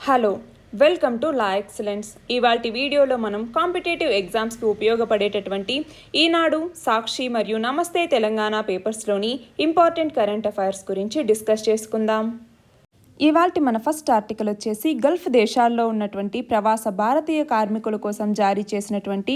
Hello, welcome to law excellence. ఇవాల్టి వీడియోలో మనం కాంపిటేటివ్ ఎగ్జామ్స్కి ఉపయోగపడేటటువంటి ఈనాడు, సాక్షి మరియు నమస్తే తెలంగాణ పేపర్స్లోని ఇంపార్టెంట్ కరెంట్ అఫైర్స్ గురించి డిస్కస్ చేసుకుందాం. ఇవాల్టి మన ఫస్ట్ ఆర్టికల్ వచ్చేసి గల్ఫ్ దేశాల్లో ఉన్నటువంటి ప్రవాస భారతీయ కార్మికుల కోసం జారీ చేసినటువంటి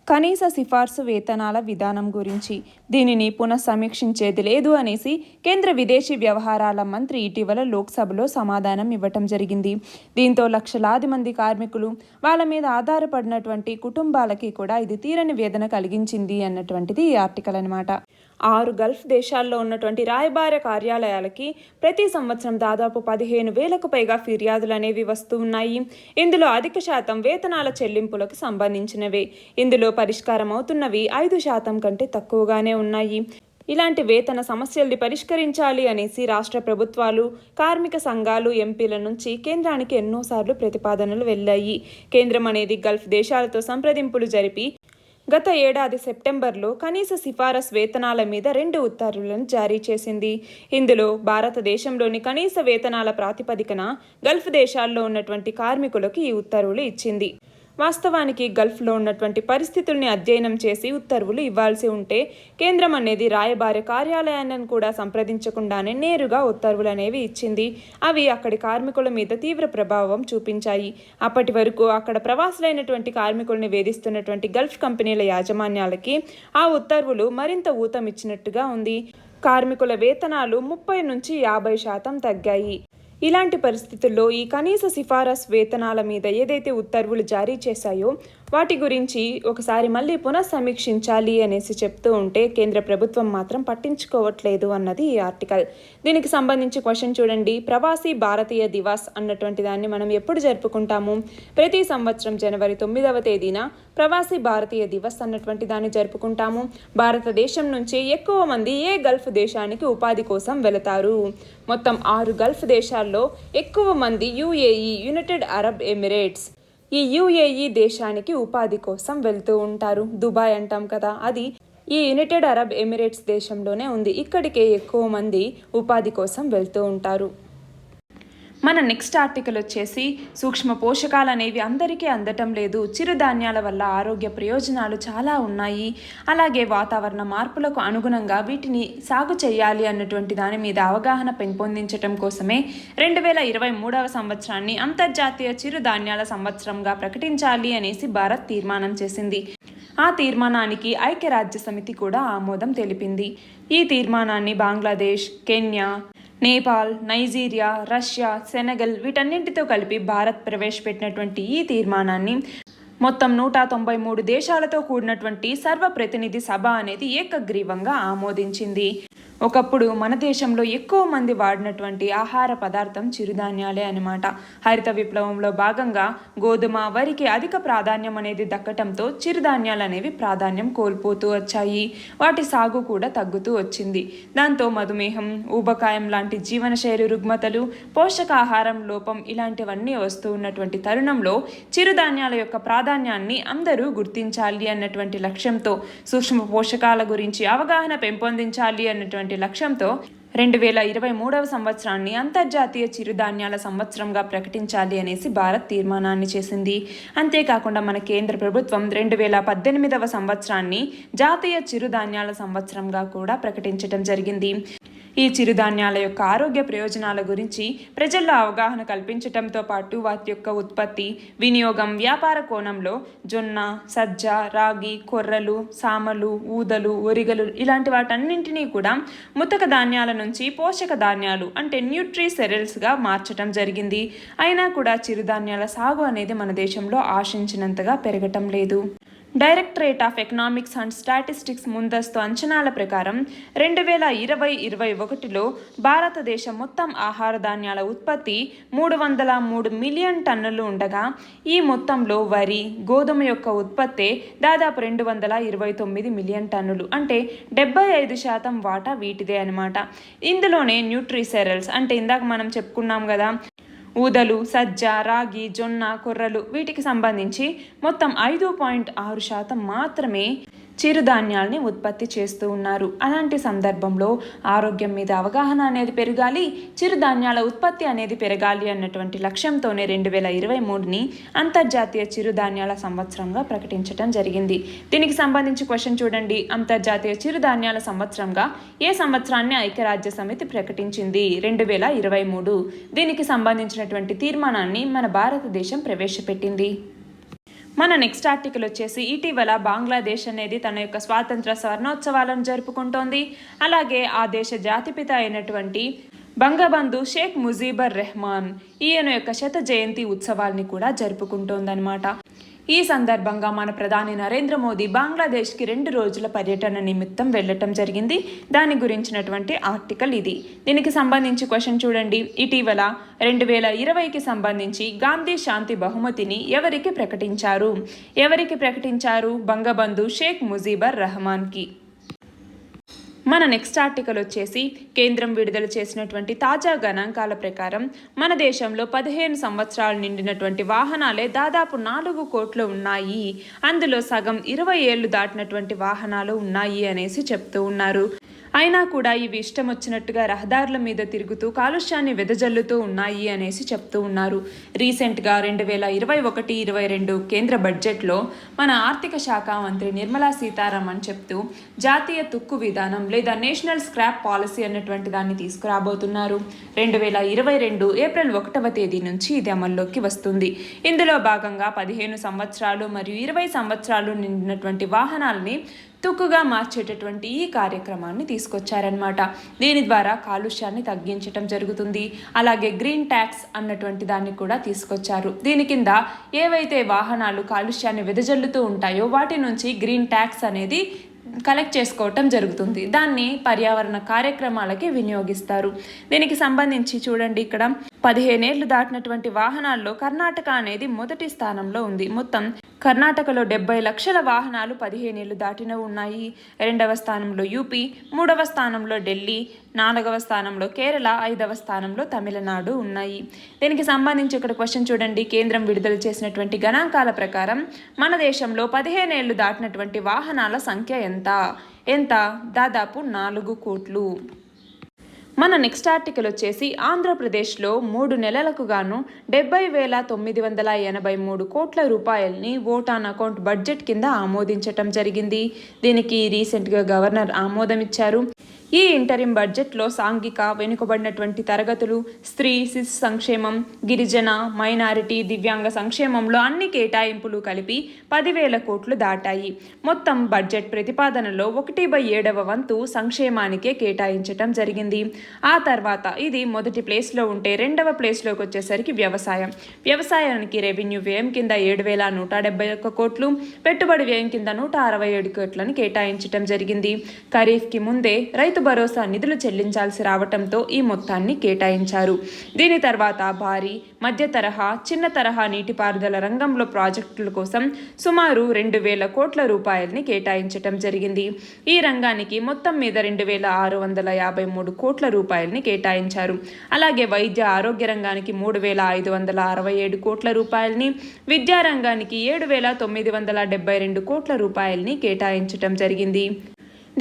కనీస సిఫార్సు వేతనాల విధానం గురించి. దీనిని పునఃసమీక్షించేది లేదు అనేసి కేంద్ర విదేశీ వ్యవహారాల మంత్రి ఇటీవల లోక్సభలో సమాధానం ఇవ్వటం జరిగింది. దీంతో లక్షలాది మంది కార్మికులు, వాళ్ళ మీద ఆధారపడినటువంటి కుటుంబాలకి కూడా ఇది తీరని వేదన కలిగించింది అన్నటువంటిది ఈ ఆర్టికల్ అనమాట. 6 గల్ఫ్ దేశాల్లో ఉన్నటువంటి రాయబార కార్యాలయాలకి ప్రతి సంవత్సరం దాదాపు 15,000కు పైగా ఫిర్యాదులు అనేవి వస్తూ ఉన్నాయి. ఇందులో అధిక శాతం వేతనాల చెల్లింపులకు సంబంధించినవే. ఇందులో పరిష్కారం అవుతున్నవి 5% కంటే తక్కువగానే ఉన్నాయి. ఇలాంటి వేతన సమస్యల్ని పరిష్కరించాలి అనేసి రాష్ట్ర ప్రభుత్వాలు, కార్మిక సంఘాలు, ఎంపీల నుంచి కేంద్రానికి ఎన్నోసార్లు ప్రతిపాదనలు వెళ్ళాయి. కేంద్రం అనేది గల్ఫ్ దేశాలతో సంప్రదింపులు జరిపి గత ఏడాది సెప్టెంబర్లో కనీస సిఫారసు వేతనాల మీద 2 ఉత్తర్వులను జారీ చేసింది. ఇందులో భారతదేశంలోని కనీస వేతనాల ప్రాతిపదికన గల్ఫ్ దేశాల్లో ఉన్నటువంటి కార్మికులకు ఈ ఉత్తర్వులు ఇచ్చింది. వాస్తవానికి గల్ఫ్లో ఉన్నటువంటి పరిస్థితుల్ని అధ్యయనం చేసి ఉత్తర్వులు ఇవ్వాల్సి ఉంటే కేంద్రం అనేది రాయబార కార్యాలయాన్ని కూడా సంప్రదించకుండానే నేరుగా ఉత్తర్వులు అనేవి ఇచ్చింది. అవి అక్కడి కార్మికుల మీద తీవ్ర ప్రభావం చూపించాయి. అప్పటి వరకు అక్కడ ప్రవాసులైనటువంటి కార్మికుల్ని వేధిస్తున్నటువంటి గల్ఫ్ కంపెనీల యాజమాన్యాలకి ఆ ఉత్తర్వులు మరింత ఊతమిచ్చినట్టుగా ఉంది. కార్మికుల వేతనాలు 30 నుంచి 50% తగ్గాయి. ఇలాంటి పరిస్థితుల్లో ఈ కనీస సిఫారసు వేతనాల మీద ఏదైతే ఉత్తర్వులు జారీ చేశాయో వాటి గురించి ఒకసారి మళ్ళీ పునఃసమీక్షించాలి అనేసి చెప్తూ ఉంటే కేంద్ర ప్రభుత్వం మాత్రం పట్టించుకోవట్లేదు అన్నది ఈ ఆర్టికల్. దీనికి సంబంధించి క్వశ్చన్ చూడండి. ప్రవాసీ భారతీయ దివాస్ అన్నటువంటి దాన్ని మనం ఎప్పుడు జరుపుకుంటాము? ప్రతి సంవత్సరం జనవరి 9వ తేదీన ప్రవాసీ భారతీయ దివస్ అన్నటువంటి దాన్ని జరుపుకుంటాము. భారతదేశం నుంచి ఎక్కువ మంది ఏ గల్ఫ్ దేశానికి ఉపాధి కోసం వెళతారు? మొత్తం 6 గల్ఫ్ దేశాల్లో ఎక్కువ మంది యుఏఈ, యునైటెడ్ అరబ్ ఎమిరేట్స్, ఈ యుఏఈ దేశానికి ఉపాధి కోసం వెళ్తూ ఉంటారు. దుబాయ్ అంటాం కదా, అది ఈ యునైటెడ్ అరబ్ ఎమిరేట్స్ దేశంలోనే ఉంది. ఇక్కడికే ఎక్కువ మంది ఉపాధి కోసం వెళ్తూ ఉంటారు. మన నెక్స్ట్ ఆర్టికల్ వచ్చేసి సూక్ష్మ పోషకాలు అనేవి అందరికీ అందటం లేదు. చిరుధాన్యాల వల్ల ఆరోగ్య ప్రయోజనాలు చాలా ఉన్నాయి. అలాగే వాతావరణ మార్పులకు అనుగుణంగా వీటిని సాగు చేయాలి అన్నటువంటి దాని మీద అవగాహన పెంపొందించడం కోసమే 2023వ సంవత్సరాన్ని అంతర్జాతీయ చిరుధాన్యాల సంవత్సరంగా ప్రకటించాలి అనేసి భారత్ తీర్మానం చేసింది. ఆ తీర్మానానికి ఐక్యరాజ్య సమితి కూడా ఆమోదం తెలిపింది. ఈ తీర్మానాన్ని Bangladesh, Kenya, Nepal, Nigeria, Russia, Senegal వీటన్నింటితో కలిపి భారత్ ప్రవేశపెట్టినటువంటి ఈ తీర్మానాన్ని మొత్తం 193 దేశాలతో కూడినటువంటి సర్వప్రతినిధి సభ అనేది ఏకగ్రీవంగా ఆమోదించింది. ఒకప్పుడు మన దేశంలో ఎక్కువ మంది వాడినటువంటి ఆహార పదార్థం చిరుధాన్యాలే అనమాట. హరిత విప్లవంలో భాగంగా గోధుమ, వరికి అధిక ప్రాధాన్యం అనేది దక్కటంతో చిరుధాన్యాలు అనేవి ప్రాధాన్యం కోల్పోతూ వచ్చాయి. వాటి సాగు కూడా తగ్గుతూ వచ్చింది. దాంతో మధుమేహం, ఊబకాయం లాంటి జీవనశైలి రుగ్మతలు, పోషకాహారం లోపం ఇలాంటివన్నీ వస్తూ ఉన్నటువంటి తరుణంలో చిరుధాన్యాల యొక్క ప్రాధాన్యాన్ని అందరూ గుర్తించాలి అన్నటువంటి లక్ష్యంతో, సూక్ష్మ పోషకాల గురించి అవగాహన పెంపొందించాలి అన్నటువంటి లక్ష్యంతో 2023వ సంవత్సరాన్ని అంతర్జాతీయ చిరుధాన్యాల సంవత్సరంగా ప్రకటించాలి అనేసి భారత్ తీర్మానాన్ని చేసింది. అంతేకాకుండా మన కేంద్ర ప్రభుత్వం 2018వ సంవత్సరాన్ని జాతీయ చిరుధాన్యాల సంవత్సరంగా కూడా ప్రకటించడం జరిగింది. ఈ చిరుధాన్యాల యొక్క ఆరోగ్య ప్రయోజనాల గురించి ప్రజల్లో అవగాహన కల్పించడంతో పాటు వాటి యొక్క ఉత్పత్తి, వినియోగం, వ్యాపార కోణంలో జొన్న, సజ్జ, రాగి, కొర్రలు, సామలు, ఊదలు, ఒరిగలు ఇలాంటి వాటన్నింటినీ కూడా ముతక ధాన్యాల నుంచి పోషక ధాన్యాలు అంటే న్యూట్రీ సెరల్స్గా మార్చడం జరిగింది. అయినా కూడా చిరుధాన్యాల సాగు అనేది మన దేశంలో ఆశించినంతగా పెరగటం లేదు. Directorate of economics and statistics ముందస్తు అంచనాల ప్రకారం 2020-21లో భారతదేశం మొత్తం ఆహార ధాన్యాల ఉత్పత్తి 303 మిలియన్ టన్నులు ఉండగా ఈ మొత్తంలో వరి, గోధుమ యొక్క ఉత్పత్తే దాదాపు 229 మిలియన్ టన్నులు, అంటే 75% వాటా వీటిదే అనమాట. ఇందులోనే న్యూట్రీ సెరల్స్ అంటే ఇందాక మనం చెప్పుకున్నాం కదా, ఊదలు, సజ్జ, రాగి, జొన్న, కొర్రలు వీటికి సంబంధించి మొత్తం 5.6% మాత్రమే చిరుధాన్యాల్ని ఉత్పత్తి చేస్తూ ఉన్నారు. అలాంటి సందర్భంలో ఆరోగ్యం మీద అవగాహన అనేది పెరగాలి, చిరుధాన్యాల ఉత్పత్తి అనేది పెరగాలి అన్నటువంటి లక్ష్యంతోనే 2023ని అంతర్జాతీయ చిరుధాన్యాల సంవత్సరంగా ప్రకటించడం జరిగింది. దీనికి సంబంధించి క్వశ్చన్ చూడండి. అంతర్జాతీయ చిరుధాన్యాల సంవత్సరంగా ఏ సంవత్సరాన్ని ఐక్యరాజ్య సమితి ప్రకటించింది? 2023. దీనికి సంబంధించినటువంటి తీర్మానాన్ని మన భారతదేశం ప్రవేశపెట్టింది. మన నెక్స్ట్ ఆర్టికల్ వచ్చేసి ఇటీవల బంగ్లాదేశ్ అనేది తన యొక్క స్వాతంత్ర స్వర్ణోత్సవాలను జరుపుకుంటోంది. అలాగే ఆ దేశ జాతిపిత అయినటువంటి బంగబంధు షేక్ ముజీబుర్ రెహమాన్ ఈయన యొక్క 100వ జయంతి ఉత్సవాల్ని కూడా జరుపుకుంటోందన్నమాట. ఈ సందర్భంగా మన ప్రధాని నరేంద్ర మోదీ బంగ్లాదేశ్కి 2 రోజుల పర్యటన నిమిత్తం వెళ్ళటం జరిగింది. దాని గురించినటువంటి ఆర్టికల్ ఇది. దీనికి సంబంధించి క్వశ్చన్ చూడండి. ఇటీవల 2020కి సంబంధించి గాంధీ శాంతి బహుమతిని ఎవరికి ప్రకటించారు? బంగబంధు షేక్ ముజీబుర్ రెహమాన్కి. మన నెక్స్ట్ ఆర్టికల్ వచ్చేసి కేంద్రం విడుదల చేసినటువంటి తాజా గణాంకాల ప్రకారం మన దేశంలో 15 సంవత్సరాలు నిండినటువంటి వాహనాలే దాదాపు 4 కోట్లు ఉన్నాయి. అందులో సగం 20 ఏళ్లు దాటినటువంటి వాహనాలు ఉన్నాయి అనేసి చెప్తూ ఉన్నారు. అయినా కూడా ఇవి ఇష్టం వచ్చినట్టుగా రహదారుల మీద తిరుగుతూ కాలుష్యాన్ని వెదజల్లుతూ ఉన్నాయి అనేసి చెప్తూ ఉన్నారు. రీసెంట్గా 2021-22 కేంద్ర బడ్జెట్లో మన ఆర్థిక శాఖ మంత్రి నిర్మలా సీతారామన్ చెప్తూ జాతీయ తుక్కు విధానం లేదా నేషనల్ స్క్రాప్ పాలసీ అన్నటువంటి దాన్ని తీసుకురాబోతున్నారు. 2022 ఏప్రిల్ 1వ తేదీ నుంచి ఇది అమల్లోకి వస్తుంది. ఇందులో భాగంగా 15 సంవత్సరాలు మరియు 20 సంవత్సరాలు నిండినటువంటి వాహనాలని తుక్కుగా మార్చేటటువంటి ఈ కార్యక్రమాన్ని తీసుకొచ్చారనమాట. దీని ద్వారా కాలుష్యాన్ని తగ్గించటం జరుగుతుంది. అలాగే గ్రీన్ ట్యాక్స్ అన్నటువంటి దాన్ని కూడా తీసుకొచ్చారు. దీని కింద ఏవైతే వాహనాలు కాలుష్యాన్ని వెదజల్లుతూ ఉంటాయో వాటి నుంచి గ్రీన్ ట్యాక్స్ అనేది కలెక్ట్ చేసుకోవటం జరుగుతుంది. దాన్ని పర్యావరణ కార్యక్రమాలకి వినియోగిస్తారు. దీనికి సంబంధించి చూడండి, ఇక్కడ 15 ఏళ్లు దాటినటువంటి వాహనాల్లో కర్ణాటక అనేది మొదటి స్థానంలో ఉంది. మొత్తం కర్ణాటకలో 70 లక్షల వాహనాలు 15 ఏళ్లు దాటినవి ఉన్నాయి. 2వ స్థానంలో యూపీ, 3వ స్థానంలో ఢిల్లీ, 4వ స్థానంలో కేరళ, 5వ స్థానంలో తమిళనాడు ఉన్నాయి. దీనికి సంబంధించి ఇక్కడ క్వశ్చన్ చూడండి. కేంద్రం విడుదల చేసినటువంటి గణాంకాల ప్రకారం మన దేశంలో 15 ఏళ్లు దాటినటువంటి వాహనాల సంఖ్య ఎంత? దాదాపు 4 కోట్లు. మన నెక్స్ట్ ఆర్టికల్ వచ్చేసి ఆంధ్రప్రదేశ్లో 3 నెలలకు గాను 70,983 కోట్ల రూపాయలని ఓట్ ఆన్ అకౌంట్ బడ్జెట్ కింద ఆమోదించటం జరిగింది. దీనికి రీసెంట్గా గవర్నర్ ఆమోదం ఇచ్చారు. ఈ ఇంటరిం బడ్జెట్లో సాంఘిక వెనుకబడినటువంటి తరగతులు, స్త్రీ శిశు సంక్షేమం, గిరిజన, మైనారిటీ, దివ్యాంగ సంక్షేమంలో అన్ని కేటాయింపులు కలిపి 10,000 కోట్లు దాటాయి. మొత్తం బడ్జెట్ ప్రతిపాదనలో 1/7వ వంతు సంక్షేమానికే కేటాయించటం జరిగింది. ఆ తర్వాత ఇది మొదటి ప్లేస్లో ఉంటే 2వ ప్లేస్లోకి వచ్చేసరికి వ్యవసాయానికి రెవెన్యూ వ్యయం కింద 7,171 కోట్లు, పెట్టుబడి వ్యయం కింద 167 కోట్లను కేటాయించటం జరిగింది. ఖరీఫ్కి ముందే రైతు భరోసా నిధులు చెల్లించాల్సి రావటంతో ఈ మొత్తాన్ని కేటాయించారు. దీని తర్వాత భారీ, మధ్య తరహా, చిన్న తరహా నీటిపారుదల రంగంలో ప్రాజెక్టుల కోసం సుమారు 2,000 కోట్ల రూపాయలని కేటాయించటం జరిగింది. ఈ రంగానికి మొత్తం మీద 2,653 కోట్ల రూపాయలని కేటాయించారు. అలాగే వైద్య ఆరోగ్య రంగానికి 3,567 కోట్ల రూపాయలని, విద్యా రంగానికి 7,972 కోట్ల రూపాయలని కేటాయించటం జరిగింది.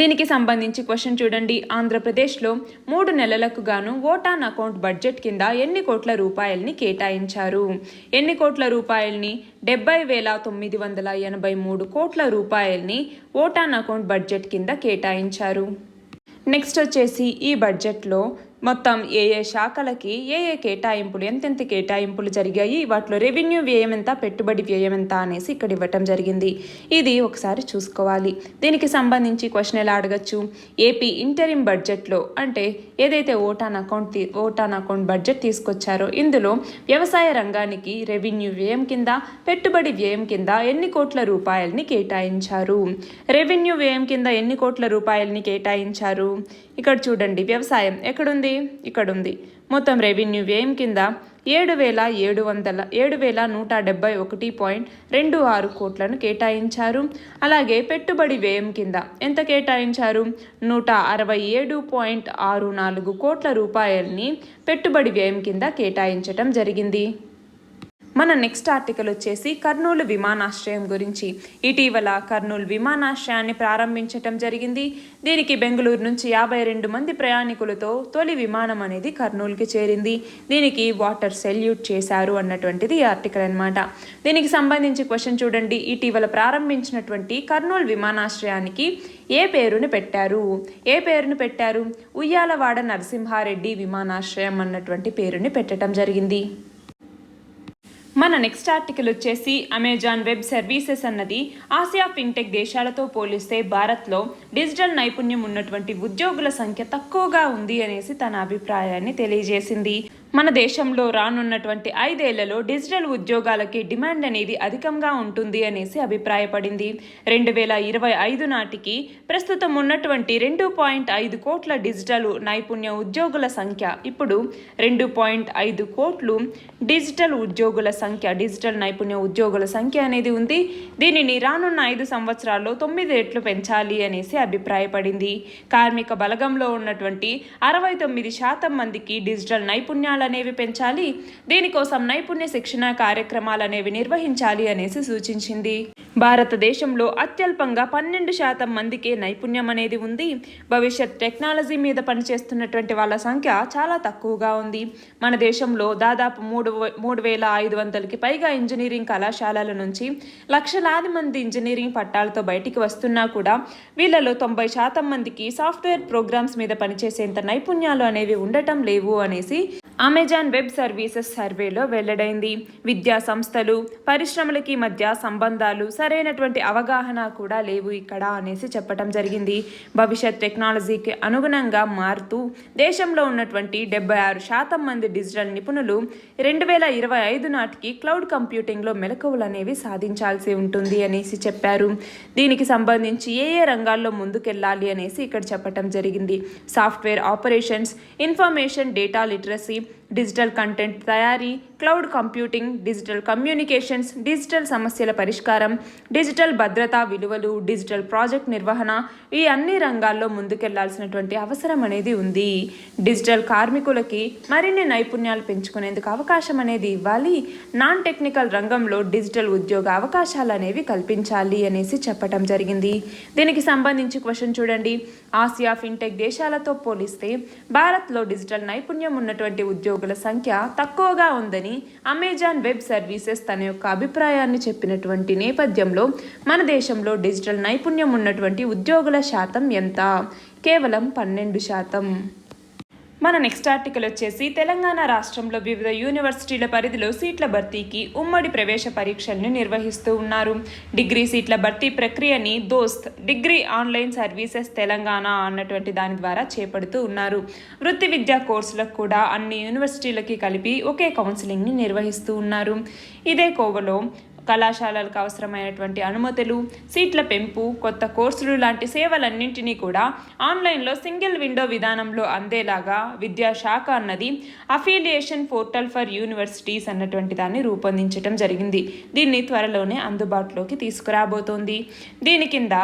దీనికి సంబంధించి క్వశ్చన్ చూడండి. ఆంధ్రప్రదేశ్లో 3 నెలలకు గాను ఓట్ ఆన్ అకౌంట్ బడ్జెట్ కింద ఎన్ని కోట్ల రూపాయలని కేటాయించారు? 70,983 కోట్ల రూపాయలని ఓట్ ఆన్ అకౌంట్ బడ్జెట్ కింద కేటాయించారు. నెక్స్ట్ వచ్చేసి ఈ బడ్జెట్లో మొత్తం ఏ శాఖలకి ఏ కేటాయింపులు, ఎంతెంత కేటాయింపులు జరిగాయి, వాటిలో రెవెన్యూ వ్యయం ఎంత, పెట్టుబడి వ్యయం ఎంత అనేసి ఇక్కడ ఇవ్వటం జరిగింది. ఇది ఒకసారి చూసుకోవాలి. దీనికి సంబంధించి క్వశ్చన్ ఎలా అడగచ్చు? ఏపీ ఇంటరిం బడ్జెట్లో అంటే ఏదైతే ఓట్ ఆన్ అకౌంట్ బడ్జెట్ తీసుకొచ్చారో ఇందులో వ్యవసాయ రంగానికి రెవెన్యూ వ్యయం కింద, పెట్టుబడి వ్యయం కింద ఎన్ని కోట్ల రూపాయలని కేటాయించారు? రెవెన్యూ వ్యయం కింద ఎన్ని కోట్ల రూపాయలని కేటాయించారు? ఇక్కడ చూడండి, వ్యవసాయం ఎక్కడుంది? ఇక్కడ ఉంది. మొత్తం రెవెన్యూ వ్యయం కింద 7,171.26 కోట్లను కేటాయించారు. అలాగే పెట్టుబడి వ్యయం కింద ఎంత కేటాయించారు? 167.64 కోట్ల రూపాయలని పెట్టుబడి వ్యయం కింద కేటాయించటం జరిగింది. మన నెక్స్ట్ ఆర్టికల్ వచ్చేసి కర్నూలు విమానాశ్రయం గురించి. ఇటీవల కర్నూలు విమానాశ్రయాన్ని ప్రారంభించటం జరిగింది. దీనికి బెంగళూరు నుంచి 52 మంది ప్రయాణికులతో తొలి విమానం అనేది కర్నూలుకి చేరింది. దీనికి వాటర్ సెల్యూట్ చేశారు అన్నటువంటిది ఈ ఆర్టికల్ అన్నమాట. దీనికి సంబంధించి క్వశ్చన్ చూడండి. ఇటీవల ప్రారంభించినటువంటి కర్నూలు విమానాశ్రయానికి ఏ పేరుని పెట్టారు? ఉయ్యాలవాడ నరసింహారెడ్డి విమానాశ్రయం అన్నటువంటి పేరుని పెట్టడం జరిగింది. మన నెక్స్ట్ ఆర్టికల్ వచ్చేసి అమెజాన్ వెబ్ సర్వీసెస్ అన్నది ఆసియా ఫిన్టెక్ దేశాలతో పోలిస్తే భారత్లో డిజిటల్ నైపుణ్యం ఉన్నటువంటి ఉద్యోగుల సంఖ్య తక్కువగా ఉంది అనేసి తన అభిప్రాయాన్ని తెలియజేసింది. మన దేశంలో రానున్నటువంటి 5 ఏళ్లలో డిజిటల్ ఉద్యోగాలకి డిమాండ్ అనేది అధికంగా ఉంటుంది అనేసి అభిప్రాయపడింది. 2025 నాటికి ప్రస్తుతం ఉన్నటువంటి 2.5 కోట్ల డిజిటల్ నైపుణ్య ఉద్యోగుల సంఖ్య ఇప్పుడు 2.5 కోట్లు డిజిటల్ నైపుణ్య ఉద్యోగుల సంఖ్య అనేది ఉంది. దీనిని రానున్న 5 సంవత్సరాల్లో 9 రెట్లు పెంచాలి అనేసి అభిప్రాయపడింది. కార్మిక బలగంలో ఉన్నటువంటి 69% మందికి డిజిటల్ నైపుణ్యాలు అనేవి పెంచాలి. దీనికోసం నైపుణ్య శిక్షణ కార్యక్రమాలు అనేవి నిర్వహించాలి అనేసి సూచించింది. భారతదేశంలో అత్యల్పంగా 12% మందికే నైపుణ్యం అనేది ఉంది. భవిష్యత్ టెక్నాలజీ మీద పనిచేస్తున్నటువంటి వాళ్ళ సంఖ్య చాలా తక్కువగా ఉంది. మన దేశంలో దాదాపు 3,500కి పైగా ఇంజనీరింగ్ కళాశాలల నుంచి లక్షలాది మంది ఇంజనీరింగ్ పట్టాలతో బయటికి వస్తున్నా కూడా వీళ్ళలో 90% మందికి సాఫ్ట్వేర్ ప్రోగ్రామ్స్ మీద పనిచేసేంత నైపుణ్యాలు అనేవి ఉండటం లేవు అనేసి అమెజాన్ వెబ్ సర్వీసెస్ సర్వేలో వెల్లడైంది. విద్యా సంస్థలు పరిశ్రమలకి మధ్య సంబంధాలు సరైనటువంటి అవగాహన కూడా లేవు ఇక్కడ అనేసి చెప్పడం జరిగింది. భవిష్యత్ టెక్నాలజీకి అనుగుణంగా మారుతూ దేశంలో ఉన్నటువంటి 76% మంది డిజిటల్ నిపుణులు 2025 నాటికి క్లౌడ్ కంప్యూటింగ్లో మెలకువలు అనేవి సాధించాల్సి ఉంటుంది అనేసి చెప్పారు. దీనికి సంబంధించి ఏ రంగాల్లో ముందుకెళ్ళాలి అనేసి ఇక్కడ చెప్పడం జరిగింది. Software operations, information data literacy, digital content తయారీ, cloud computing, digital communications, digital సమస్యల పరిష్కారం, డిజిటల్ భద్రతా విలువలు, డిజిటల్ ప్రాజెక్ట్ నిర్వహణ, ఈ అన్ని రంగాల్లో ముందుకెళ్లాల్సినటువంటి అవసరం అనేది ఉంది. డిజిటల్ కార్మికులకి మరిన్ని నైపుణ్యాలు పెంచుకునేందుకు అవకాశం అనేది ఇవ్వాలి. నాన్ టెక్నికల్ రంగంలో డిజిటల్ ఉద్యోగ అవకాశాలు అనేవి కల్పించాలి అనేసి చెప్పడం జరిగింది. దీనికి సంబంధించి క్వశ్చన్ చూడండి. ఆసియా ఫిన్టెక్ దేశాలతో పోలిస్తే భారత్లో డిజిటల్ నైపుణ్యం ఉన్నటువంటి ఉద్యోగుల సంఖ్య తక్కువగా ఉందని అమెజాన్ వెబ్ సర్వీసెస్ తన యొక్క అభిప్రాయాన్ని చెప్పినటువంటి నేపథ్యంలో మన దేశంలో డిజిటల్ నైపుణ్యం ఉన్నటువంటి ఉద్యోగుల శాతం ఎంత? కేవలం 12%. మన నెక్స్ట్ ఆర్టికల్ వచ్చేసి తెలంగాణ రాష్ట్రంలో వివిధ యూనివర్సిటీల పరిధిలో సీట్ల భర్తీకి ఉమ్మడి ప్రవేశ పరీక్షలను నిర్వహిస్తూ ఉన్నారు. డిగ్రీ సీట్ల భర్తీ ప్రక్రియని దోస్త్ డిగ్రీ ఆన్లైన్ సర్వీసెస్ తెలంగాణ అన్నటువంటి దాని ద్వారా చేపడుతూ ఉన్నారు. వృత్తి విద్యా కోర్సులకు కూడా అన్ని యూనివర్సిటీలకి కలిపి ఒకే కౌన్సిలింగ్ని నిర్వహిస్తూ ఉన్నారు. ఇదే కోవలో కళాశాలలకు అవసరమైనటువంటి అనుమతులు, సీట్ల పెంపు, కొత్త కోర్సులు లాంటి సేవలన్నింటినీ కూడా ఆన్లైన్లో సింగిల్ విండో విధానంలో అందేలాగా విద్యాశాఖ అన్నది అఫిలియేషన్ పోర్టల్ ఫర్ యూనివర్సిటీస్ అన్నటువంటి దాన్ని రూపొందించడం జరిగింది. దీన్ని త్వరలోనే అందుబాటులోకి తీసుకురాబోతోంది. దీని కింద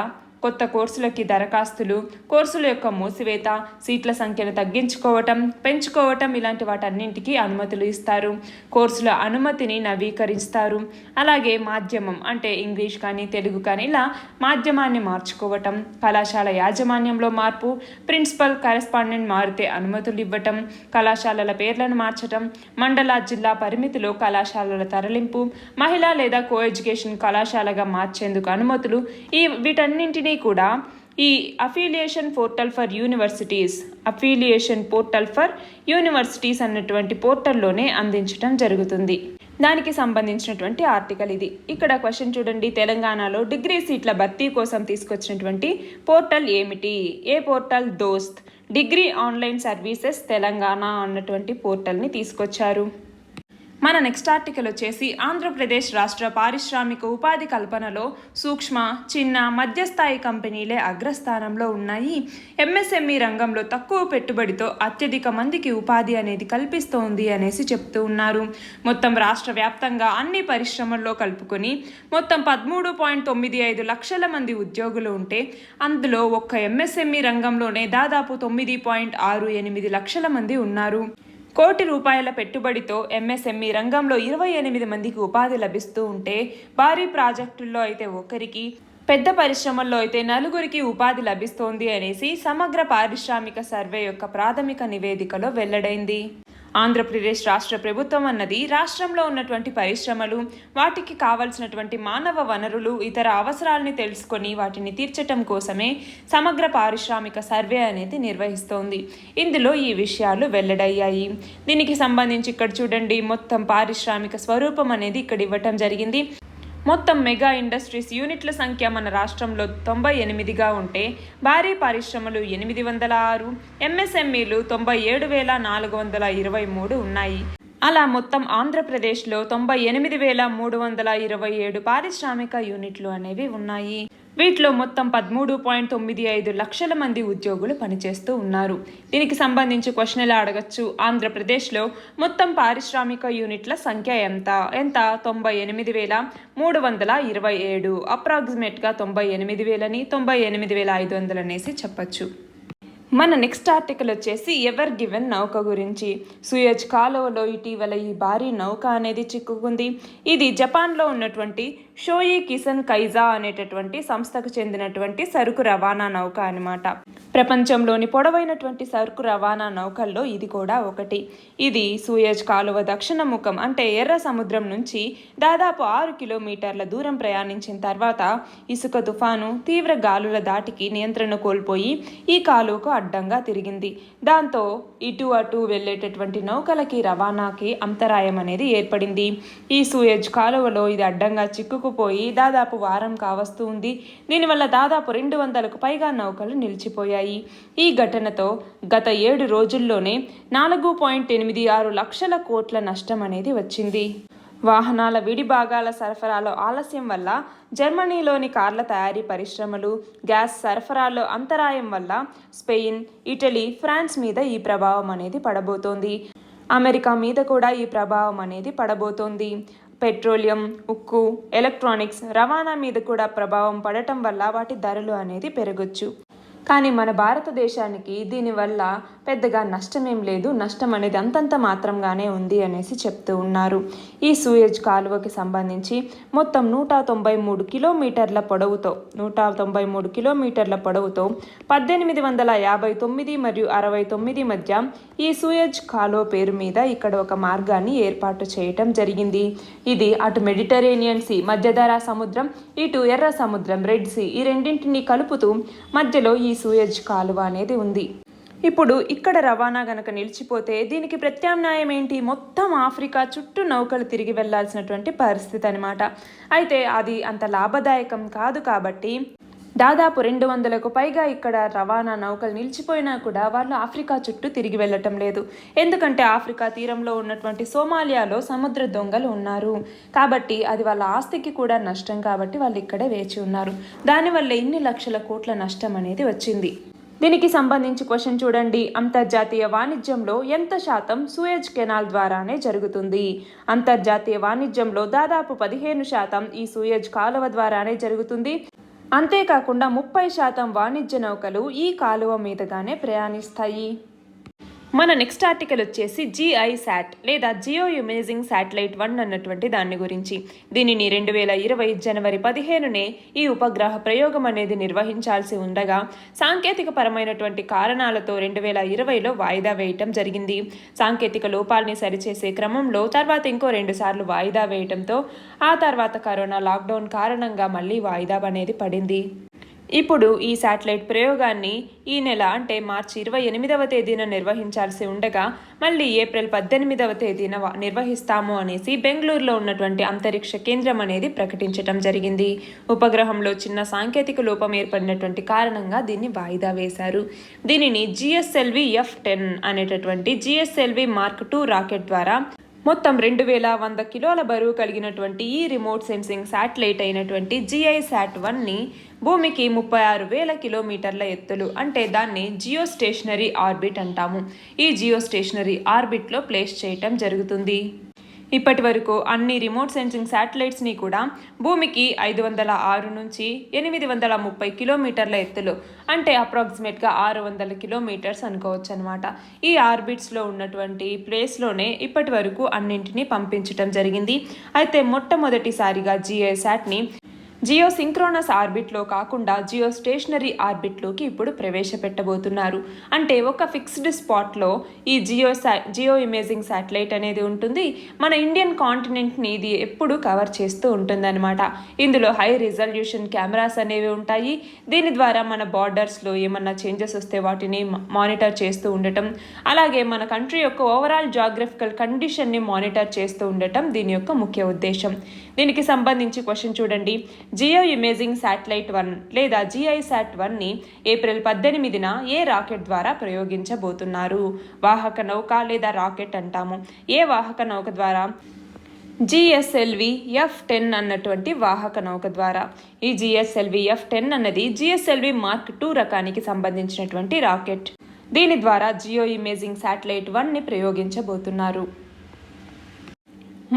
కొత్త కోర్సులకి దరఖాస్తులు, కోర్సుల యొక్క మూసివేత, సీట్ల సంఖ్యను తగ్గించుకోవటం, పెంచుకోవటం ఇలాంటి వాటన్నింటికి అనుమతులు ఇస్తారు. కోర్సుల అనుమతిని నవీకరిస్తారు. అలాగే మాధ్యమం అంటే ఇంగ్లీష్ కానీ తెలుగు కానీ ఇలా మాధ్యమాన్ని మార్చుకోవటం, కళాశాల యాజమాన్యంలో మార్పు, ప్రిన్సిపల్ కరెస్పాండెంట్ మారితే అనుమతులు ఇవ్వటం, కళాశాలల పేర్లను మార్చటం, మండల జిల్లా పరిమితిలో కళాశాలల తరలింపు, మహిళా లేదా కో ఎడ్యుకేషన్ కళాశాలగా మార్చేందుకు అనుమతులు, వీటన్నింటినీ కూడా ఈ అఫిలియేషన్ పోర్టల్ ఫర్ యూనివర్సిటీస్ అన్నటువంటి పోర్టల్లోనే అందించడం జరుగుతుంది. దానికి సంబంధించినటువంటి ఆర్టికల్ ఇది. ఇక్కడ క్వశ్చన్ చూడండి. తెలంగాణలో డిగ్రీ సీట్ల భర్తీ కోసం తీసుకొచ్చినటువంటి పోర్టల్ ఏమిటి? ఏ పోర్టల్? దోస్త్ డిగ్రీ ఆన్లైన్ సర్వీసెస్ తెలంగాణ అన్నటువంటి పోర్టల్ని తీసుకొచ్చారు. మన నెక్స్ట్ ఆర్టికల్ వచ్చేసి ఆంధ్రప్రదేశ్ రాష్ట్ర పారిశ్రామిక ఉపాధి కల్పనలో సూక్ష్మ, చిన్న, మధ్యస్థాయి కంపెనీలే అగ్రస్థానంలో ఉన్నాయి. ఎంఎస్ఎంఈ రంగంలో తక్కువ పెట్టుబడితో అత్యధిక మందికి ఉపాధి అనేది కల్పిస్తోంది అనేసి చెప్తూ ఉన్నారు. మొత్తం రాష్ట్ర వ్యాప్తంగా అన్ని పరిశ్రమల్లో కలుపుకొని మొత్తం 13.95 లక్షల మంది ఉద్యోగులు ఉంటే అందులో ఒక్క ఎంఎస్ఎంఈ రంగంలోనే దాదాపు 9.68 లక్షల మంది ఉన్నారు. కోటి రూపాయల పెట్టుబడితో ఎంఎస్ఎంఈ రంగంలో 28 మందికి ఉపాధి లభిస్తూ ఉంటే, భారీ ప్రాజెక్టుల్లో అయితే ఒకరికి, పెద్ద పరిశ్రమల్లో అయితే 4గురికి ఉపాధి లభిస్తోంది అనేసి సమగ్ర పారిశ్రామిక సర్వే యొక్క ప్రాథమిక నివేదికలో వెల్లడైంది. ఆంధ్రప్రదేశ్ రాష్ట్ర ప్రభుత్వం అన్నది రాష్ట్రంలో ఉన్నటువంటి పరిశ్రమలు, వాటికి కావలసినటువంటి మానవ వనరులు, ఇతర అవసరాలని తెలుసుకొని వాటిని తీర్చటం కోసమే సమగ్ర పారిశ్రామిక సర్వే అనేది నిర్వహిస్తోంది. ఇందులో ఈ విషయాలు వెల్లడయ్యాయి. దీనికి సంబంధించి ఇక్కడ చూడండి, మొత్తం పారిశ్రామిక స్వరూపం అనేది ఇక్కడ ఇవ్వటం జరిగింది. మొత్తం మెగా ఇండస్ట్రీస్ యూనిట్ల సంఖ్య మన రాష్ట్రంలో 98గా ఉంటే, భారీ పరిశ్రమలు 806, ఎంఎస్ఎంఈలు 97,423 ఉన్నాయి. అలా మొత్తం ఆంధ్రప్రదేశ్లో 98,327 పారిశ్రామిక యూనిట్లు అనేవి ఉన్నాయి. వీటిలో మొత్తం 13.95 లక్షల మంది ఉద్యోగులు పనిచేస్తూ ఉన్నారు. దీనికి సంబంధించి క్వశ్చన్ ఎలా అడగచ్చు, ఆంధ్రప్రదేశ్లో మొత్తం పారిశ్రామిక యూనిట్ల సంఖ్య ఎంత? 98,327, అప్రాక్సిమేట్గా 98,000ని 98,500 అనేసి చెప్పచ్చు. మన నెక్స్ట్ ఆర్టికల్ వచ్చేసి ఎవర్ గివెన్ నౌక గురించి. సూయజ్ కాలువలో ఇటీవల ఈ భారీ నౌక అనేది చిక్కుకుంది. ఇది జపాన్లో ఉన్నటువంటి షోయి కిసన్ కైజా అనేటటువంటి సంస్థకు చెందినటువంటి సరుకు రవాణా నౌక అన్నమాట. ప్రపంచంలోని పొడవైనటువంటి సరుకు రవాణా నౌకల్లో ఇది కూడా ఒకటి. ఇది సూయజ్ కాలువ దక్షిణ ముఖం అంటే ఎర్ర సముద్రం నుంచి దాదాపు 6 కిలోమీటర్ల దూరం ప్రయాణించిన తర్వాత ఇసుక తుఫాను, తీవ్ర గాలుల దాటికి నియంత్రణ కోల్పోయి ఈ కాలువకు అడ్డంగా తిరిగింది. దాంతో ఇటు అటు వెళ్ళేటటువంటి నౌకలకి రవాణాకి అంతరాయం అనేది ఏర్పడింది. ఈ సూయజ్ కాలువలో ఇది అడ్డంగా చిక్కుకుపోయి దాదాపు వారం కావస్తూ ఉంది. దీనివల్ల దాదాపు 200కు పైగా నౌకలు నిలిచిపోయాయి. ఈ ఘటనతో గత 7 రోజుల్లోనే 4.86 లక్షల కోట్ల నష్టం అనేది వచ్చింది. వాహనాల విడి భాగాల సరఫరాలో ఆలస్యం వల్ల, జర్మనీలోని కార్ల తయారీ పరిశ్రమలు, గ్యాస్ సరఫరాలో అంతరాయం వల్ల స్పెయిన్, ఇటలీ, ఫ్రాన్స్ మీద ఈ ప్రభావం అనేది పడబోతోంది. అమెరికా మీద కూడా ఈ ప్రభావం అనేది పడబోతోంది. పెట్రోలియం, ఉక్కు, ఎలక్ట్రానిక్స్ రవాణా మీద కూడా ప్రభావం పడటం వల్ల వాటి ధరలు అనేది పెరగొచ్చు. కానీ మన భారతదేశానికి దీనివల్ల పెద్దగా నష్టమేం లేదు, నష్టం అనేది అంతంత మాత్రంగానే ఉంది అనేసి చెప్తూ ఉన్నారు. ఈ సూయజ్ కాలువకి సంబంధించి మొత్తం 193 కిలోమీటర్ల పొడవుతో 1859 మరియు 69 మధ్య ఈ సూయజ్ కాలువ పేరు మీద ఇక్కడ ఒక మార్గాన్ని ఏర్పాటు చేయటం జరిగింది. ఇది అటు మెడిటరేనియన్ సీ మధ్యధరా సముద్రం, ఇటు ఎర్ర సముద్రం రెడ్ సీ, ఈ రెండింటిని కలుపుతూ మధ్యలో ఈ సూయజ్ కాలువ అనేది ఉంది. ఇప్పుడు ఇక్కడ రవాణా గనక నిలిచిపోతే దీనికి ప్రత్యామ్నాయం ఏంటి? మొత్తం ఆఫ్రికా చుట్టూ నౌకలు తిరిగి వెళ్లాల్సినటువంటి పరిస్థితి అనమాట. అయితే అది అంత లాభదాయకం కాదు. కాబట్టి దాదాపు 200కు పైగా ఇక్కడ రవాణా నౌకలు నిలిచిపోయినా కూడా వాళ్ళు ఆఫ్రికా చుట్టూ తిరిగి వెళ్ళటం లేదు. ఎందుకంటే ఆఫ్రికా తీరంలో ఉన్నటువంటి సోమాలియాలో సముద్ర దొంగలు ఉన్నారు. కాబట్టి అది వాళ్ళ ఆస్తికి కూడా నష్టం. కాబట్టి వాళ్ళు ఇక్కడే వేచి ఉన్నారు. దానివల్ల ఇన్ని లక్షల కోట్ల నష్టం అనేది వచ్చింది. దీనికి సంబంధించి క్వశ్చన్ చూడండి, అంతర్జాతీయ వాణిజ్యంలో ఎంత శాతం సూయజ్ కెనాల్ ద్వారానే జరుగుతుంది? అంతర్జాతీయ వాణిజ్యంలో దాదాపు 15% ఈ సూయజ్ కాలువ ద్వారానే జరుగుతుంది. అంతేకాకుండా 30% వాణిజ్య నౌకలు ఈ కాలువ మీదుగానే ప్రయాణిస్తాయి. మన నెక్స్ట్ ఆర్టికల్ వచ్చేసి GISAT లేదా జియో ఇమేజింగ్ శాటిలైట్ 1 అన్నటువంటి దాని గురించి. దీనిని 2020 జనవరి 15నే ఈ ఉపగ్రహ ప్రయోగం అనేది నిర్వహించాల్సి ఉండగా సాంకేతిక పరమైనటువంటి కారణాలతో 2020లో వాయిదా వేయటం జరిగింది. సాంకేతిక లోపాలని సరిచేసే క్రమంలో తర్వాత ఇంకో 2 సార్లు వాయిదా వేయటంతో ఆ తర్వాత కరోనా లాక్డౌన్ కారణంగా మళ్ళీ వాయిదా అనేది పడింది. ఇప్పుడు ఈ శాటిలైట్ ప్రయోగాన్ని ఈ నెల అంటే మార్చి 28వ తేదీన నిర్వహించాల్సి ఉండగా మళ్ళీ ఏప్రిల్ 18వ తేదీన నిర్వహిస్తాము అనేసి బెంగళూరులో ఉన్నటువంటి అంతరిక్ష కేంద్రం అనేది ప్రకటించడం జరిగింది. ఉపగ్రహంలో చిన్న సాంకేతిక లోపం ఏర్పడినటువంటి కారణంగా దీన్ని వాయిదా వేశారు. దీనిని GSLV F10 అనేటటువంటి GSLV Mark II రాకెట్ ద్వారా మొత్తం 2100 కిలోల బరువు కలిగినటువంటి ఈ రిమోట్ సెన్సింగ్ శాటిలైట్ అయినటువంటి GISAT-1ని భూమికి 36,000 కిలోమీటర్ల ఎత్తులు అంటే దాన్ని జియో స్టేషనరీ ఆర్బిట్ అంటాము. ఈ జియో స్టేషనరీ ఆర్బిట్లో ప్లేస్ చేయటం జరుగుతుంది. ఇప్పటి వరకు అన్ని రిమోట్ సెన్సింగ్ శాటిలైట్స్ని కూడా భూమికి 506 నుంచి 830 కిలోమీటర్ల ఎత్తులో, అంటే అప్రాక్సిమేట్గా 600 కిలోమీటర్స్ అనుకోవచ్చు అనమాట. ఈ ఆర్బిట్స్లో ఉన్నటువంటి ప్లేస్లోనే ఇప్పటి వరకు అన్నింటినీ పంపించడం జరిగింది. అయితే మొట్టమొదటిసారిగా జియోసాట్ని జియో సింక్రోనస్ ఆర్బిట్లో కాకుండా జియో స్టేషనరీ ఆర్బిట్లోకి ఇప్పుడు ప్రవేశపెట్టబోతున్నారు. అంటే ఒక ఫిక్స్డ్ స్పాట్లో ఈ జియో ఇమేజింగ్ శాటిలైట్ అనేది ఉంటుంది. మన ఇండియన్ కాంటినెంట్ని ఇది ఎప్పుడు కవర్ చేస్తూ ఉంటుందన్నమాట. ఇందులో హై రిజల్యూషన్ కెమెరాస్ అనేవి ఉంటాయి. దీని ద్వారా మన బార్డర్స్లో ఏమన్నా చేంజెస్ వస్తే వాటిని మానిటర్ చేస్తూ ఉండటం, అలాగే మన కంట్రీ యొక్క ఓవరాల్ జాగ్రఫికల్ కండిషన్ని మానిటర్ చేస్తూ ఉండటం దీని యొక్క ముఖ్య ఉద్దేశం. దీనికి సంబంధించి క్వశ్చన్ చూడండి. జియో ఇమేజింగ్ శాటిలైట్ 1 లేదా GISAT-1ని ఏప్రిల్ 18న ఏ రాకెట్ ద్వారా ప్రయోగించబోతున్నారు? వాహక నౌక లేదా రాకెట్ అంటాము. ఏ వాహక నౌక ద్వారా? GSLV F-10 అన్నటువంటి వాహక నౌక ద్వారా. ఈ GSLV F-10 అన్నది GSLV Mark II రకానికి సంబంధించినటువంటి రాకెట్. దీని ద్వారా జియో ఇమేజింగ్ శాటిలైట్ 1ని ప్రయోగించబోతున్నారు.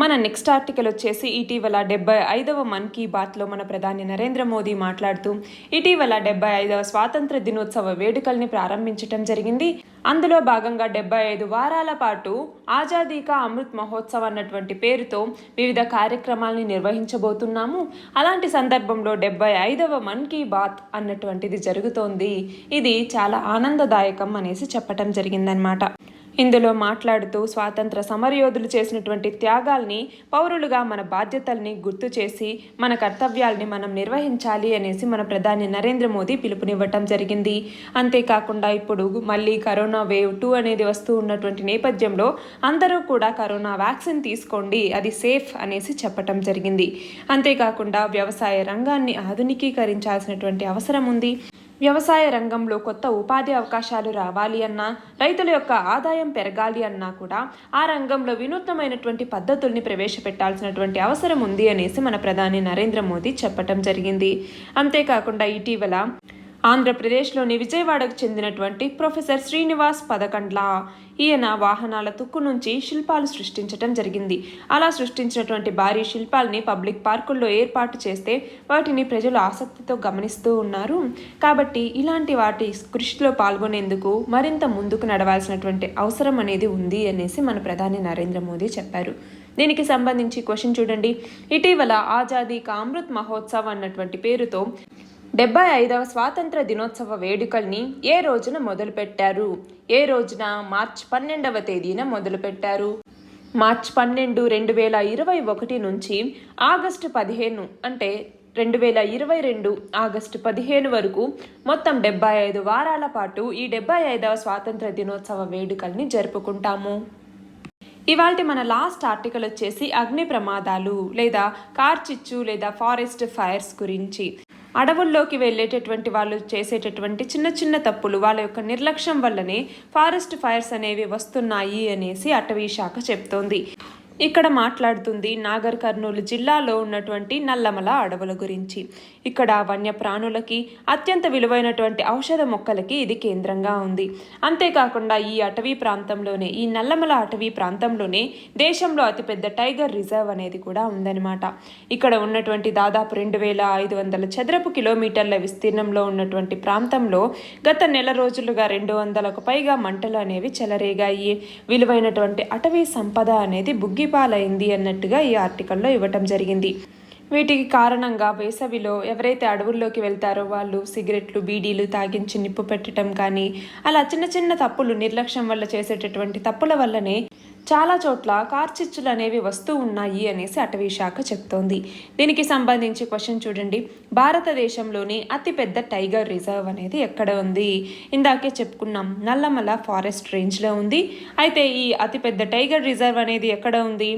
మన నెక్స్ట్ ఆర్టికల్ వచ్చేసి ఇటీవల 75వ మన్ కీ బాత్లో మన ప్రధాని నరేంద్ర మోదీ మాట్లాడుతూ ఇటీవల 75వ స్వాతంత్ర దినోత్సవ వేడుకల్ని ప్రారంభించడం జరిగింది. అందులో భాగంగా 75 వారాల పాటు ఆజాదీ కా అమృత్ మహోత్సవ్ అన్నటువంటి పేరుతో వివిధ కార్యక్రమాల్ని నిర్వహించబోతున్నాము. అలాంటి సందర్భంలో 75వ మన్ కీ బాత్ అన్నటువంటిది జరుగుతోంది. ఇది చాలా ఆనందదాయకం అనేసి చెప్పటం జరిగిందనమాట. ఇందులో మాట్లాడుతూ స్వాతంత్ర సమరయోధులు చేసినటువంటి త్యాగాల్ని, పౌరులుగా మన బాధ్యతల్ని గుర్తు చేసి మన కర్తవ్యాల్ని మనం నిర్వహించాలి అనేసి మన ప్రధాని నరేంద్ర మోదీ పిలుపునివ్వటం జరిగింది. అంతేకాకుండా ఇప్పుడు మళ్ళీ కరోనా వేవ్ 2 అనేది వస్తూ ఉన్నటువంటి నేపథ్యంలో అందరూ కూడా కరోనా వ్యాక్సిన్ తీసుకోండి, అది సేఫ్ అనేసి చెప్పటం జరిగింది. అంతేకాకుండా వ్యవసాయ రంగాన్ని ఆధునికీకరించాల్సినటువంటి అవసరం ఉంది. వ్యవసాయ రంగంలో కొత్త ఉపాధి అవకాశాలు రావాలి అన్నా, రైతుల యొక్క ఆదాయం పెరగాలి అన్నా కూడా ఆ రంగంలో వినూత్నమైనటువంటి పద్ధతుల్ని ప్రవేశపెట్టాల్సినటువంటి అవసరం ఉంది అనేసి మన ప్రధాని నరేంద్ర మోదీ చెప్పటం జరిగింది. అంతేకాకుండా ఇటీవల ఆంధ్రప్రదేశ్లోని విజయవాడకు చెందినటువంటి ప్రొఫెసర్ శ్రీనివాస్ పదకండ్ల ఈయన వాహనాల తుక్కు నుంచి శిల్పాలు సృష్టించటం జరిగింది. అలా సృష్టించినటువంటి భారీ శిల్పాలని పబ్లిక్ పార్కుల్లో ఏర్పాటు చేస్తే వాటిని ప్రజలు ఆసక్తితో గమనిస్తూ ఉన్నారు. కాబట్టి ఇలాంటి వాటి కృషిలో పాల్గొనేందుకు మరింత ముందుకు నడవాల్సినటువంటి అవసరం అనేది ఉంది అనేసి మన ప్రధాని నరేంద్ర మోదీ చెప్పారు. దీనికి సంబంధించి క్వశ్చన్ చూడండి. ఇటీవల ఆజాదీ కా అమృత్ మహోత్సవ్ అన్నటువంటి పేరుతో 75వ స్వాతంత్ర దినోత్సవ వేడుకల్ని ఏ రోజున మొదలుపెట్టారు? ఏ రోజున? మార్చి 12వ తేదీన మొదలుపెట్టారు. మార్చి 12, 2021 నుంచి ఆగస్టు 15 అంటే 2022 ఆగస్టు 15 వరకు మొత్తం 75 వారాల పాటు ఈ 75వ స్వాతంత్ర దినోత్సవ వేడుకల్ని జరుపుకుంటాము. ఇవాల్టి మన లాస్ట్ ఆర్టికల్ వచ్చేసి అగ్ని ప్రమాదాలు లేదా కార్చిచ్చు లేదా ఫారెస్ట్ ఫైర్స్ గురించి. అడవుల్లోకి వెళ్ళేటటువంటి వాళ్ళు చేసేటటువంటి చిన్న చిన్న తప్పులు, వాళ్ళ యొక్క నిర్లక్ష్యం వల్లనే ఫారెస్ట్ ఫైర్స్ అనేవి వస్తున్నాయి అనేసి అటవీ శాఖ చెప్తోంది. ఇక్కడ మాట్లాడుతుంది నాగర్ కర్నూలు జిల్లాలో ఉన్నటువంటి నల్లమల అడవుల గురించి. ఇక్కడ వన్యప్రాణులకి అత్యంత విలువైనటువంటి ఔషధ మొక్కలకి ఇది కేంద్రంగా ఉంది. అంతేకాకుండా ఈ అటవీ ప్రాంతంలోనే, ఈ నల్లమల అటవీ ప్రాంతంలోనే దేశంలో అతిపెద్ద టైగర్ రిజర్వ్ అనేది కూడా ఉందన్నమాట. ఇక్కడ ఉన్నటువంటి దాదాపు 2500 చదరపు కిలోమీటర్ల విస్తీర్ణంలో ఉన్నటువంటి ప్రాంతంలో గత నెల రోజులుగా 200కు పైగా మంటలు అనేవి చెలరేగాయి. విలువైనటువంటి అటవీ సంపద అనేది బుగ్గిపాలైంది అన్నట్టుగా ఈ ఆర్టికల్లో ఇవ్వటం జరిగింది. వీటికి కారణంగా వేసవిలో ఎవరైతే అడవుల్లోకి వెళ్తారో వాళ్ళు సిగరెట్లు, బీడీలు తాగించి నిప్పు పెట్టడం కానీ, అలా చిన్న చిన్న తప్పులు, నిర్లక్ష్యం వల్ల చేసేటటువంటి తప్పుల వల్లనే చాలా చోట్ల కార్చిచ్చులు అనేవి వస్తూ ఉన్నాయి అనేసి అటవీ శాఖ చెప్తోంది. దీనికి సంబంధించి క్వశ్చన్ చూడండి. భారతదేశంలోని అతిపెద్ద టైగర్ రిజర్వ్ అనేది ఎక్కడ ఉంది? ఇందాకే చెప్పుకున్నాం, నల్లమల ఫారెస్ట్ రేంజ్లో ఉంది. అయితే ఈ అతిపెద్ద టైగర్ రిజర్వ్ అనేది ఎక్కడ ఉంది?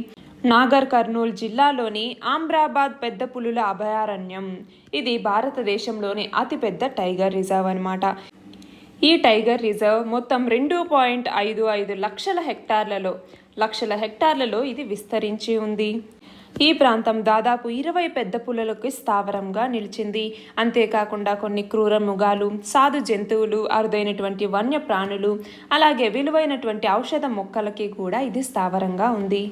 నాగర్ కర్నూల్ జిల్లాలోని ఆమ్రాబాద్ పెద్ద పులుల అభయారణ్యం. ఇది భారతదేశంలోని అతిపెద్ద టైగర్ రిజర్వ్ అన్నమాట. ఈ టైగర్ రిజర్వ్ మొత్తం 2.55 లక్షల హెక్టార్లలో ఇది విస్తరించి ఉంది. ఈ ప్రాంతం దాదాపు 20 పెద్ద పులులకు స్థావరంగా నిలిచింది. అంతేకాకుండా కొన్ని క్రూర మృగాలు, సాధు జంతువులు, అరుదైనటువంటి వన్య ప్రాణులు, అలాగే విలువైనటువంటి ఔషధ మొక్కలకి కూడా ఇది స్థావరంగా ఉంది.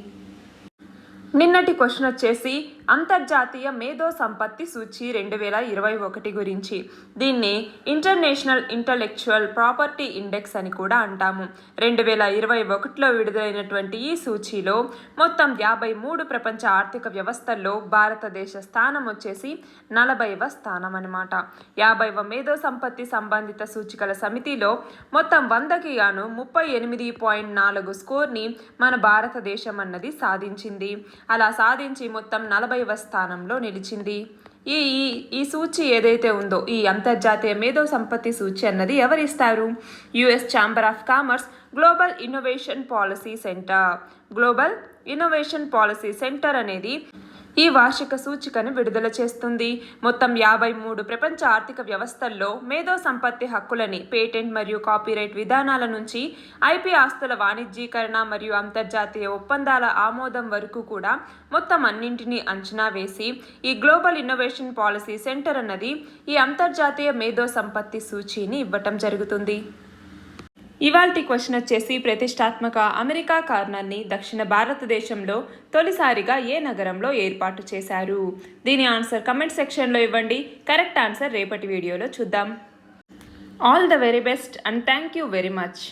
నిన్నటి క్వశ్చన్ వచ్చేసి అంతర్జాతీయ మేధో సంపత్తి సూచి 2021 గురించి. దీన్ని ఇంటర్నేషనల్ ఇంటలెక్చువల్ ప్రాపర్టీ ఇండెక్స్ అని కూడా అంటాము. 2021లో విడుదలైనటువంటి ఈ సూచీలో మొత్తం 53 ప్రపంచ ఆర్థిక వ్యవస్థల్లో భారతదేశ స్థానం వచ్చేసి 40వ స్థానం అన్నమాట. 50వ మేధో సంపత్తి సంబంధిత సూచికల సమితిలో మొత్తం 100కి గాను 38.4 స్కోర్ని మన భారతదేశం అన్నది సాధించింది. అలా సాధించి మొత్తం 40వ స్థానంలో నిలిచింది. ఈ సూచి ఏదైతే ఉందో, ఈ అంతర్జాతీయ మేధో సంపత్తి సూచి అన్నది ఎవరిస్తారు? US chamber of commerce global innovation policy centre. Global innovation policy centre అనేది ఈ వార్షిక సూచికను విడుదల చేస్తుంది. మొత్తం 53 ప్రపంచ ఆర్థిక వ్యవస్థల్లో మేధో సంపత్తి హక్కులని పేటెంట్ మరియు కాపీరైట్ విధానాల నుంచి ఐపీ ఆస్తుల వాణిజ్యీకరణ మరియు అంతర్జాతీయ ఒప్పందాల ఆమోదం వరకు కూడా మొత్తం అన్నింటినీ అంచనా వేసి ఈ గ్లోబల్ ఇన్నోవేషన్ పాలసీ సెంటర్ అన్నది ఈ అంతర్జాతీయ మేధో సంపత్తి సూచీని ఇవ్వటం జరుగుతుంది. ఇవాల్టి క్వశ్చన్ వచ్చేసి ప్రతిష్టాత్మక అమెరికా కార్నర్ని దక్షిణ భారతదేశంలో తొలిసారిగా ఏ నగరంలో ఏర్పాటు చేశారు? దీని ఆన్సర్ కమెంట్ సెక్షన్లో ఇవ్వండి. కరెక్ట్ ఆన్సర్ రేపటి వీడియోలో చూద్దాం. All the very best and thank you very much.